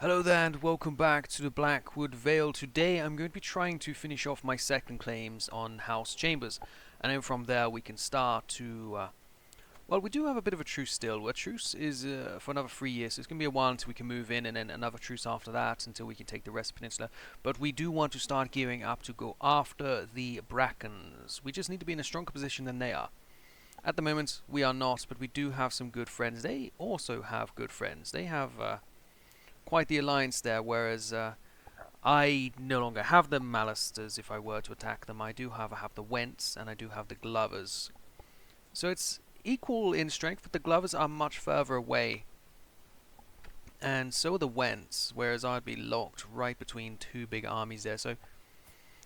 Hello there and welcome back to the Blackwood Vale. Today I'm going to be trying to finish off my second claims on House Chambers, and then from there we can start to well, we do have a bit of a truce still. A truce is for another 3 years, so it's going to be a while until we can move in, and then another truce after that until we can take the rest of the peninsula. But we do want to start gearing up to go after the Brackens. We just need to be in a stronger position than they are. At the moment we are not, but we do have some good friends. They also have good friends. They have quite the alliance there, whereas I no longer have the Malisters if I were to attack them. I do have the Wents and I do have the Glovers. So it's equal in strength, but the Glovers are much further away. And so are the Wents, whereas I'd be locked right between two big armies there. So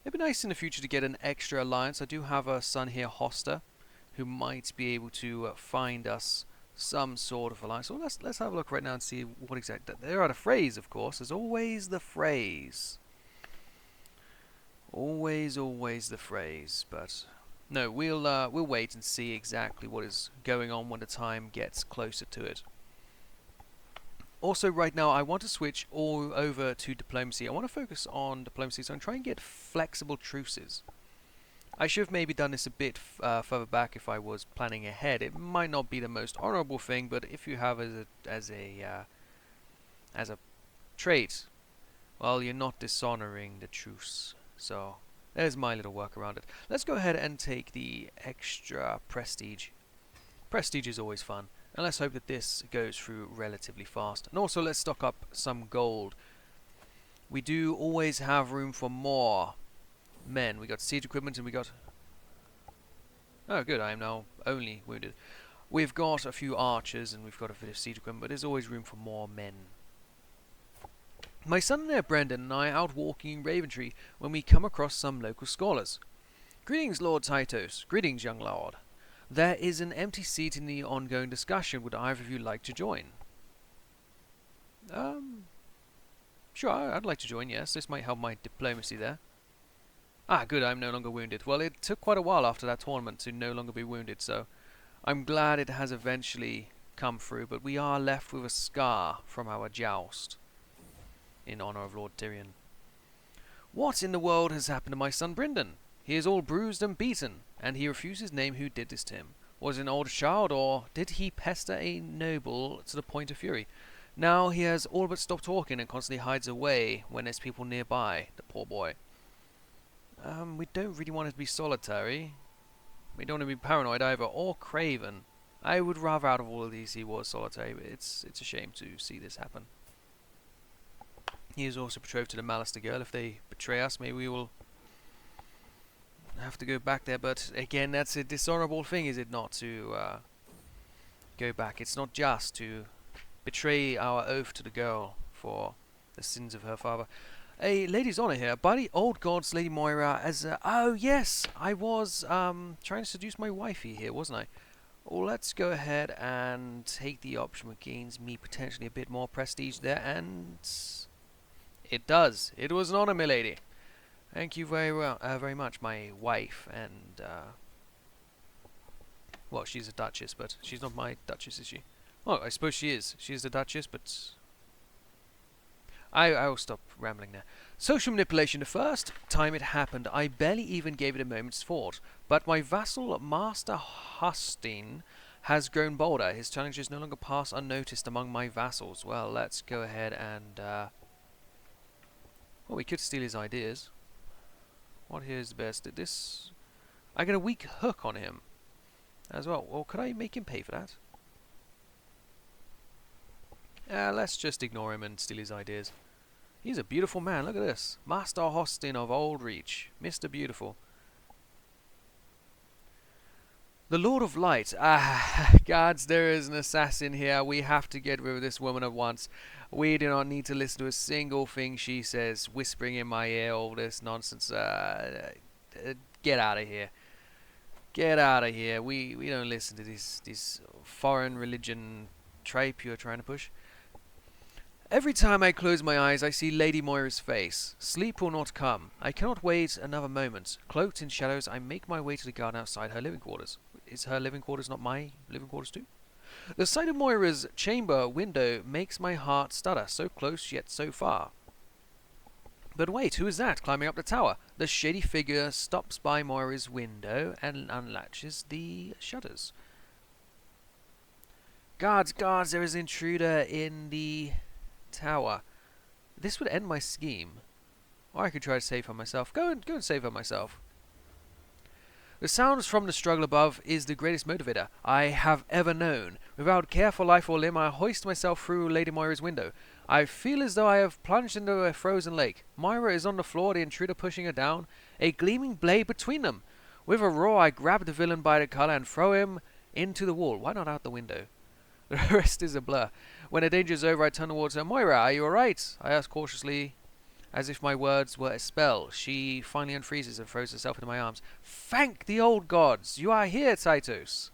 it'd be nice in the future to get an extra alliance. I do have a son here, Hoster, who might be able to find us some sort of alliance. So let's have a look right now and see what exactly. There are the phrase, of course. There's always the phrase. Always the phrase. But no, we'll wait and see exactly what is going on when the time gets closer to it. Also, right now I want to switch all over to diplomacy. I want to focus on diplomacy, so I'm trying to get flexible truces. I should have maybe done this a bit further back if I was planning ahead. It might not be the most honourable thing, but if you have as a trait, well, you're not dishonouring the truce. So there's my little work around it. Let's go ahead and take the extra prestige. Prestige is always fun, and let's hope that this goes through relatively fast. And also, let's stock up some gold. We do always have room for more men. We got siege equipment and we got... Oh good, I am now only wounded. We've got a few archers and we've got a bit of siege equipment, but there's always room for more men. My son there, Brendan, and I are out walking in Raventree when we come across some local scholars. Greetings, Lord Tytos. Greetings, young lord. There is an empty seat in the ongoing discussion. Would either of you like to join? Sure, I'd like to join, yes. This might help my diplomacy there. Ah, good, I'm no longer wounded. Well, it took quite a while after that tournament to no longer be wounded, so I'm glad it has eventually come through, but we are left with a scar from our joust in honour of Lord Tyrion. What in the world has happened to my son Brendan? He is all bruised and beaten, and he refuses to name who did this to him. Was it an old child, or did he pester a noble to the point of fury? Now he has all but stopped talking and constantly hides away when there's people nearby, the poor boy. We don't really want it to be solitary. We don't want to be paranoid either, or craven. I would rather out of all of these he was solitary, but it's a shame to see this happen. He is also betrothed to the Malister girl. If they betray us, maybe we will have to go back there. But again, that's a dishonourable thing, is it not, to go back? It's not just to betray our oath to the girl for the sins of her father. A lady's honour here. By the old gods, Lady Moira, as... oh, yes! I was trying to seduce my wifey here, wasn't I? Well, let's go ahead and take the option that gains me potentially a bit more prestige there, and... it does. It was an honour, milady. Thank you very much, my wife, and... well, she's a duchess, but she's not my duchess, is she? Well, I suppose she is. She is a duchess, but... I will stop rambling now. Social manipulation. The first time it happened, I barely even gave it a moment's thought. But my vassal, Master Hustin, has grown bolder. His challenges no longer pass unnoticed among my vassals. Well, let's go ahead and... well, we could steal his ideas. What here is the best? This... I get a weak hook on him as well. Well, could I make him pay for that? Let's just ignore him and steal his ideas. He's a beautiful man, look at this. Master Hostin of Old Reach. Mr. Beautiful. The Lord of Light. Ah, gods, there is an assassin here. We have to get rid of this woman at once. We do not need to listen to a single thing she says, whispering in my ear all this nonsense. Get out of here. Get out of here. We don't listen to this foreign religion tripe you're trying to push. Every time I close my eyes, I see Lady Moira's face. Sleep will not come. I cannot wait another moment. Cloaked in shadows, I make my way to the garden outside her living quarters. Is her living quarters not my living quarters too? The sight of Moira's chamber window makes my heart stutter, so close yet so far. But wait, who is that climbing up the tower? The shady figure stops by Moira's window and unlatches the shutters. Guards, guards, there is an intruder in the tower. This would end my scheme. Or I could try to save her myself. Go and save her myself. The sounds from the struggle above is the greatest motivator I have ever known. Without care for life or limb, I hoist myself through Lady Moira's window. I feel as though I have plunged into a frozen lake. Moira is on the floor, the intruder pushing her down, a gleaming blade between them. With a roar, I grab the villain by the collar and throw him into the wall. Why not out the window? The rest is a blur. When the danger is over, I turn towards her. Moira, are you alright? I ask cautiously, as if my words were a spell. She finally unfreezes and throws herself into my arms. Thank the old gods! You are here, Tytos!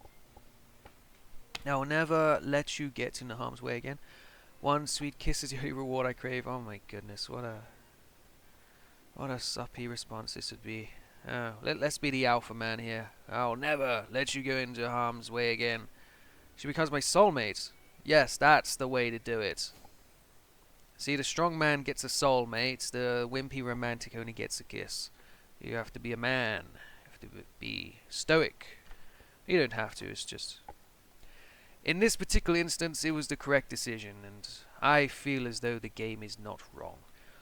I will never let you get into harm's way again. One sweet kiss is the only reward I crave. Oh my goodness, what a suppy response this would be. Oh, let's be the alpha man here. I'll never let you go into harm's way again. She becomes my soulmate. Yes, that's the way to do it. See, the strong man gets a soulmate. The wimpy romantic only gets a kiss. You have to be a man. You have to be stoic. You don't have to, it's just... In this particular instance, it was the correct decision, and I feel as though the game is not wrong.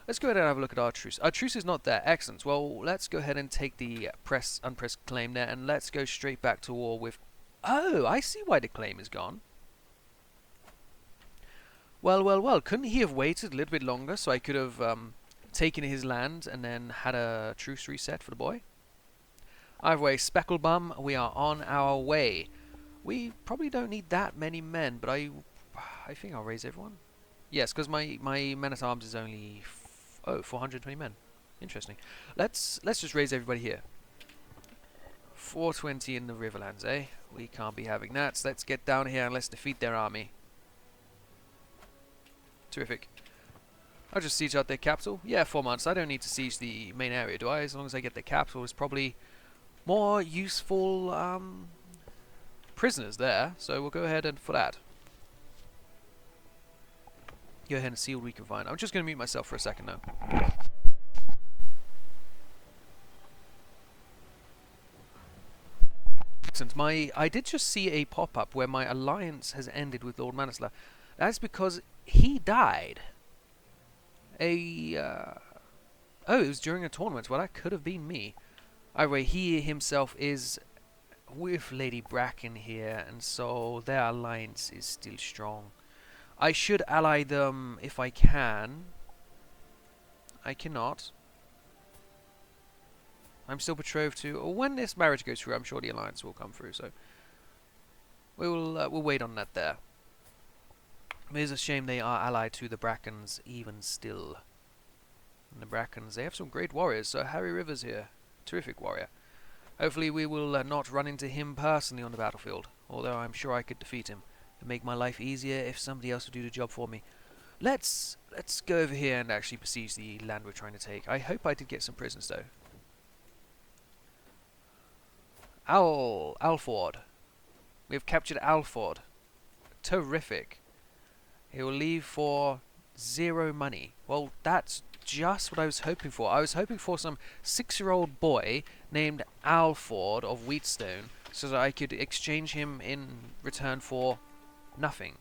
Let's go ahead and have a look at our truce. Our truce is not there. Excellent. Well, let's go ahead and take the unpressed claim there, and let's go straight back to war with... Oh, I see why the claim is gone. Well, well, well. Couldn't he have waited a little bit longer so I could have taken his land and then had a truce reset for the boy? Either way, Specklebum, we are on our way. We probably don't need that many men, but I think I'll raise everyone. Yes, because my men-at-arms is only 420 men. Interesting. Let's just raise everybody here. 420 in the Riverlands, eh? We can't be having that. So let's get down here and let's defeat their army. Terrific. I'll just siege out their capital. Yeah, 4 months. I don't need to siege the main area, do I? As long as I get their capital, it's probably more useful prisoners there. So we'll go ahead and for that. Go ahead and see what we can find. I'm just going to mute myself for a second now. I did just see a pop-up where my alliance has ended with Lord Manasla. That's because he died. Oh, it was during a tournament. Well, that could have been me. Anyway, he himself is with Lady Bracken here, and so their alliance is still strong. I should ally them if I can. I cannot. I'm still betrothed to... When this marriage goes through, I'm sure the alliance will come through, so... We'll wait on that there. It is a shame they are allied to the Brackens even still. And the Brackens, they have some great warriors, so Harry Rivers here. Terrific warrior. Hopefully we will not run into him personally on the battlefield, although I'm sure I could defeat him. It'd make my life easier if somebody else would do the job for me. Let's go over here and actually besiege the land we're trying to take. I hope I did get some prisoners, though. Alford. We have captured Alford. Terrific. He will leave for 0 money. Well, that's just what I was hoping for. I was hoping for some 6-year-old boy named Alford of Wheatstone so that I could exchange him in return for nothing.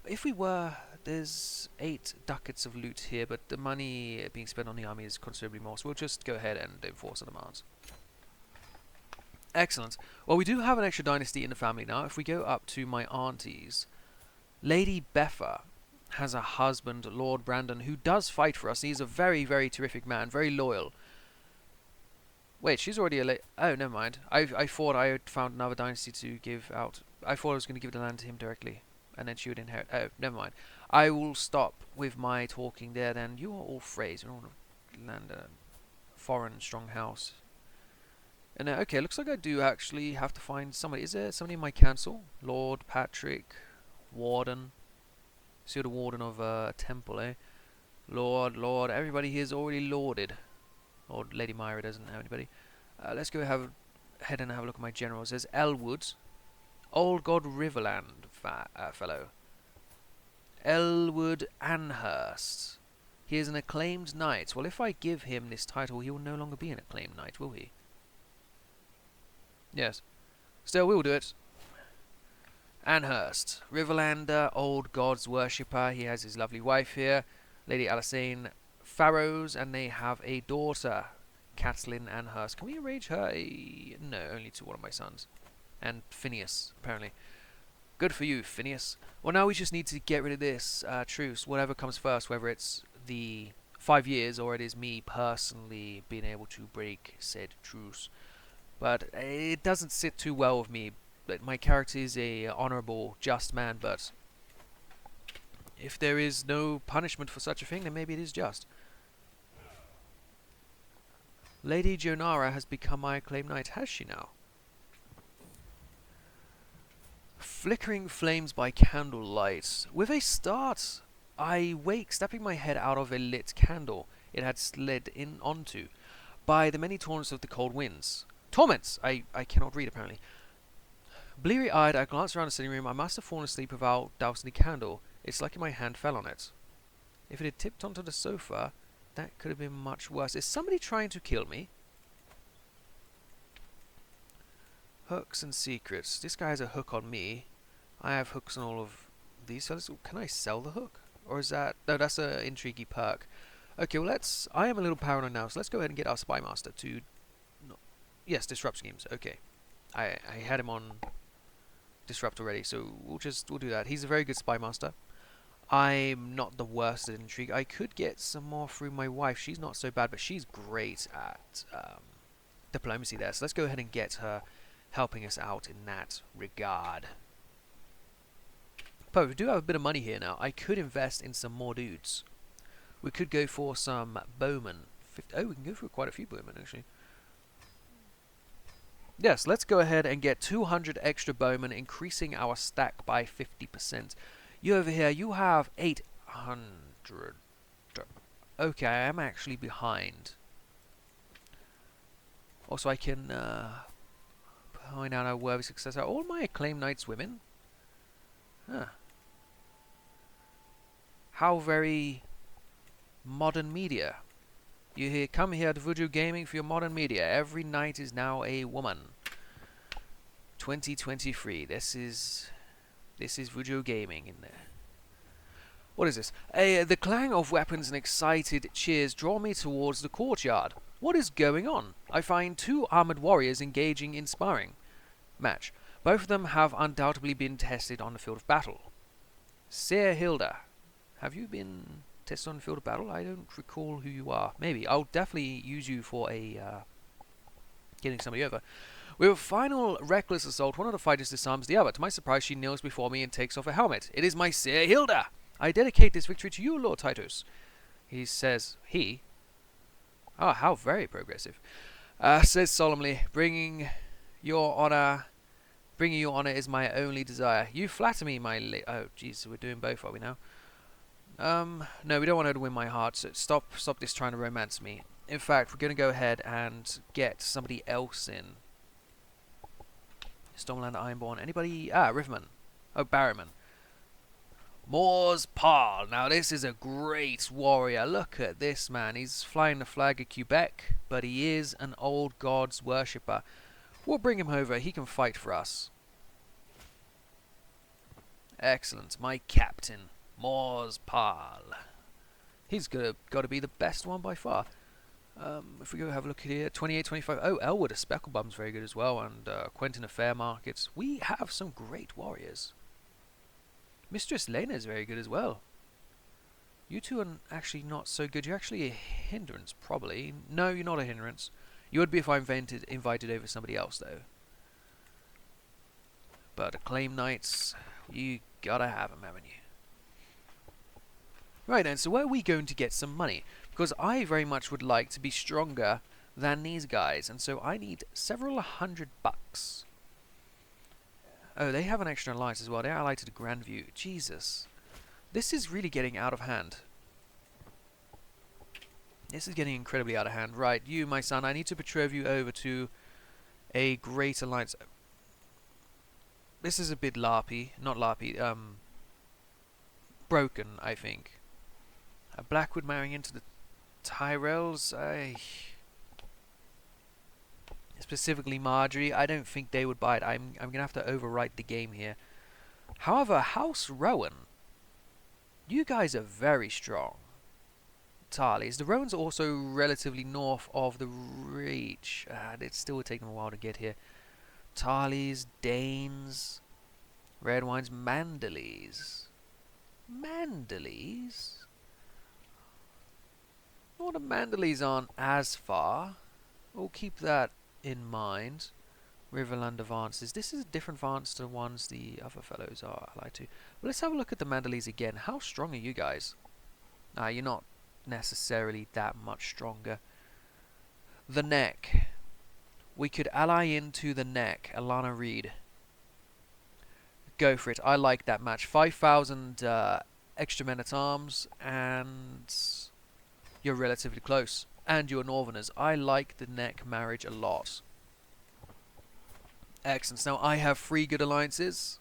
If we were, there's 8 ducats of loot here, but the money being spent on the army is considerably more, so we'll just go ahead and enforce the demands. Excellent. Well, we do have an extra dynasty in the family now. If we go up to my aunties, Lady Beffa has a husband, Lord Brandon, who does fight for us. He's a very, very terrific man, very loyal. Wait, she's already a oh, never mind. I thought I had found another dynasty to give out. I thought I was going to give the land to him directly, and then she would inherit. Oh, never mind. I will stop with my talking there then. You are all Freys. You're all land, foreign strong house. And okay, looks like I do actually have to find somebody. Is there somebody in my council? Lord Patrick, Warden. See the Warden of a temple, eh? Lord, everybody here is already lorded. Lord Lady Myra doesn't have anybody. Let's go ahead and have a look at my generals. There's Elwood Old God Riverland fellow. Elwood Anhurst. He is an acclaimed knight. Well, if I give him this title, he will no longer be an acclaimed knight, will he? Yes. Still, we will do it. Anhurst. Riverlander, old god's worshipper. He has his lovely wife here, Lady Alicene Farrows, and they have a daughter, Catelyn Anhurst. Can we arrange her a... No, only to one of my sons. And Phineas, apparently. Good for you, Phineas. Well, now we just need to get rid of this truce, whatever comes first, whether it's the 5 years or it is me personally being able to break said truce. But it doesn't sit too well with me. My character is a honourable, just man, but if there is no punishment for such a thing, then maybe it is just. Lady Jonara has become my acclaimed knight, has she now? Flickering flames by candlelight. With a start, I wake, stepping my head out of a lit candle it had slid in onto by the many torrents of the cold winds. Torments! I cannot read, apparently. Bleary-eyed, I glanced around the sitting room. I must have fallen asleep without dousing the candle. It's lucky my hand fell on it. If it had tipped onto the sofa, that could have been much worse. Is somebody trying to kill me? Hooks and secrets. This guy has a hook on me. I have hooks on all of these fellas. Can I sell the hook? Or is that... No, that's an intriguey perk. Okay, well let's... I am a little paranoid now, so let's go ahead and get our spy master to... No, yes, disrupt schemes. Okay. I had him on disrupt already, so we'll do that. He's a very good spy master. I'm not the worst at intrigue. I could get some more through my wife. She's not so bad, but she's great at diplomacy there. So let's go ahead and get her helping us out in that regard. But we do have a bit of money here now. I could invest in some more dudes. We could go for some bowmen. Oh, we can go for quite a few bowmen, actually. Yes, let's go ahead and get 200 extra bowmen, increasing our stack by 50%. You over here, you have 800. Okay, I am actually behind. Also, I can point out a worthy successor. All my acclaimed knights women? Huh. How very modern media. You come here to Vujo-Gaming for your modern media. Every knight is now a woman. 2023. This is Vujo-Gaming in there. What is this? The clang of weapons and excited cheers draw me towards the courtyard. What is going on? I find 2 armored warriors engaging in sparring match. Both of them have undoubtedly been tested on the field of battle. Seer Hilda, have you been tested on the field of battle? I don't recall who you are. Maybe. I'll definitely use you for a getting somebody over. With a final reckless assault, one of the fighters disarms the other. To my surprise, she kneels before me and takes off her helmet. It is my Seer Hilda! I dedicate this victory to you, Lord Tytos. He says, he? Ah, how very progressive. Says solemnly, bringing your honor is my only desire. You flatter me, my oh, jeez, so we're doing both, are we now? No, we don't want her to win my heart, so stop this trying to romance me. In fact, we're going to go ahead and get somebody else in. Stormlander, Ironborn, anybody? Ah, Riverman. Oh, Barrowman. Moore's Paul. Now, this is a great warrior. Look at this man. He's flying the flag of Quebec, but he is an old god's worshipper. We'll bring him over. He can fight for us. Excellent. My captain, Moore's Paul. He's got to be the best one by far. If we go have a look here, 28, 25. Oh, Elwood, a Specklebum's very good as well, and Quentin of Fairmarket. We have some great warriors. Mistress Lena is very good as well. You two are actually not so good. You're actually a hindrance, probably. No, you're not a hindrance. You would be if I invited over somebody else, though. But acclaimed knights, you gotta have them, haven't you? Right then, so where are we going to get some money? Because I very much would like to be stronger than these guys, and so I need several $100. Oh, they have an extra alliance as well. They're allied to the Grandview. Jesus. This is really getting out of hand. This is getting incredibly out of hand. Right, you, my son, I need to betroth you over to a great alliance. This is a bit larpy. Not larpy, broken, I think. Blackwood marrying into the Tyrells, specifically Marjorie, I don't think they would buy it. I'm gonna have to overwrite the game here. However, House Rowan, you guys are very strong. Tarleys. The Rowans are also relatively north of the Reach. It still would take them a while to get here. Tarleys, Danes, Red Wines, Mandaleys. Mandaleys? Well, the Mandaleys aren't as far. We'll keep that in mind. Riverland advances. This is a different advance to the ones the other fellows are allied to. But let's have a look at the Mandaleys again. How strong are you guys? You're not necessarily that much stronger. The Neck. We could ally into the Neck. Alana Reed. Go for it. I like that match. 5,000 extra men-at-arms, and you're relatively close. And you're Northerners. I like the Neck marriage a lot. Excellent. Now I have 3 good alliances.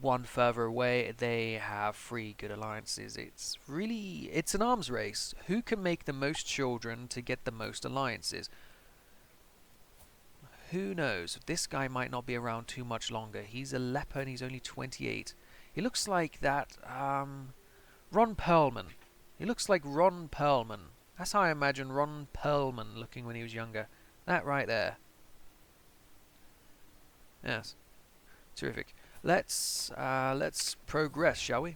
One further away, they have 3 good alliances. It's an arms race. Who can make the most children to get the most alliances? Who knows? This guy might not be around too much longer. He's a leper and he's only 28. He looks like that, Ron Perlman. He looks like Ron Perlman. That's how I imagine Ron Perlman looking when he was younger. That right there. Yes. Terrific. Let's progress, shall we?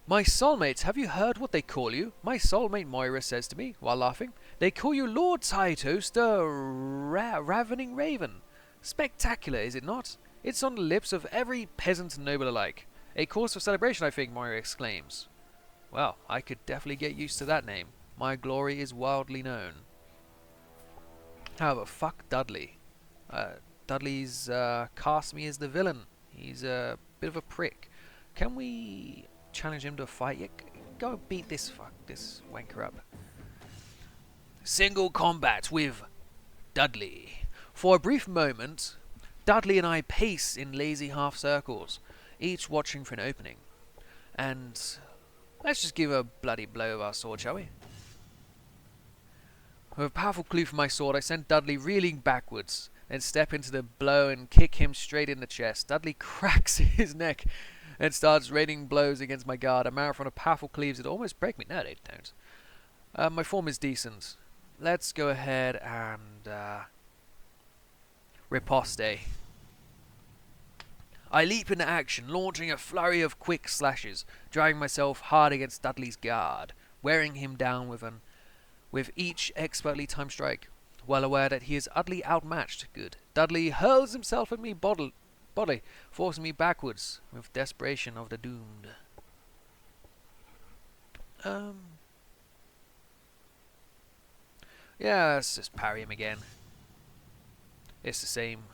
My soulmates, have you heard what they call you? My soulmate Moira says to me, while laughing. They call you Lord Tytos, the Ravening Raven. Spectacular, is it not? It's on the lips of every peasant and noble alike. A cause for celebration, I think, Moira exclaims. Well, I could definitely get used to that name. My glory is wildly known. However, fuck Dudley. Dudley's cast me as the villain. He's a bit of a prick. Can we challenge him to a fight? Yeah, go beat this wanker up. Single combat with Dudley. For a brief moment, Dudley and I pace in lazy half circles, each watching for an opening. And let's just give a bloody blow of our sword, shall we? With a powerful cleave from my sword, I sent Dudley reeling backwards, then step into the blow and kick him straight in the chest. Dudley cracks his neck and starts raining blows against my guard. A marathon of powerful cleaves that almost break me. No, they don't. My form is decent. Let's go ahead and riposte. I leap into action, launching a flurry of quick slashes, driving myself hard against Dudley's guard, wearing him down with each expertly timed strike. Well aware that he is utterly outmatched. Good. Dudley hurls himself at me bodily, forcing me backwards with desperation of the doomed. Yeah, let's just parry him again. It's the same.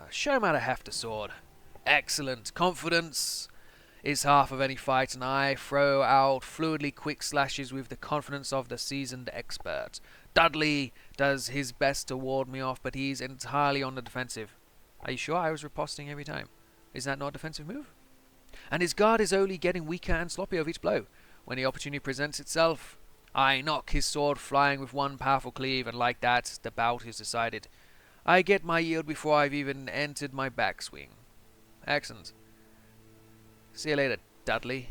Show him how to heft a sword. Excellent. Confidence is half of any fight, and I throw out fluidly quick slashes with the confidence of the seasoned expert. Dudley does his best to ward me off, but he's entirely on the defensive. Are you sure I was riposting every time? Is that not a defensive move? And his guard is only getting weaker and sloppier with each blow. When the opportunity presents itself, I knock his sword flying with one powerful cleave, and like that, the bout is decided. I get my yield before I've even entered my backswing. Excellent. See you later, Dudley.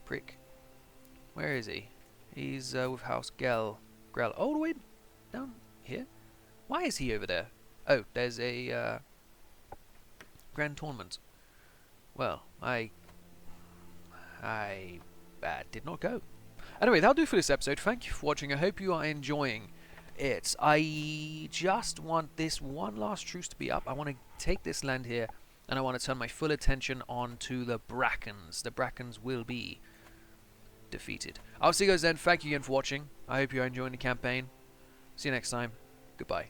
Prick. Where is he? He's with House Grell. All the way down here? Why is he over there? Oh, there's a grand tournament. Well, I did not go. Anyway, that'll do for this episode. Thank you for watching. I hope you are enjoying it. I just want this one last truce to be up. I want to take this land here, and I want to turn my full attention onto the Brackens. The Brackens will be defeated. I'll see you guys then. Thank you again for watching. I hope you're enjoying the campaign. See you next time. Goodbye.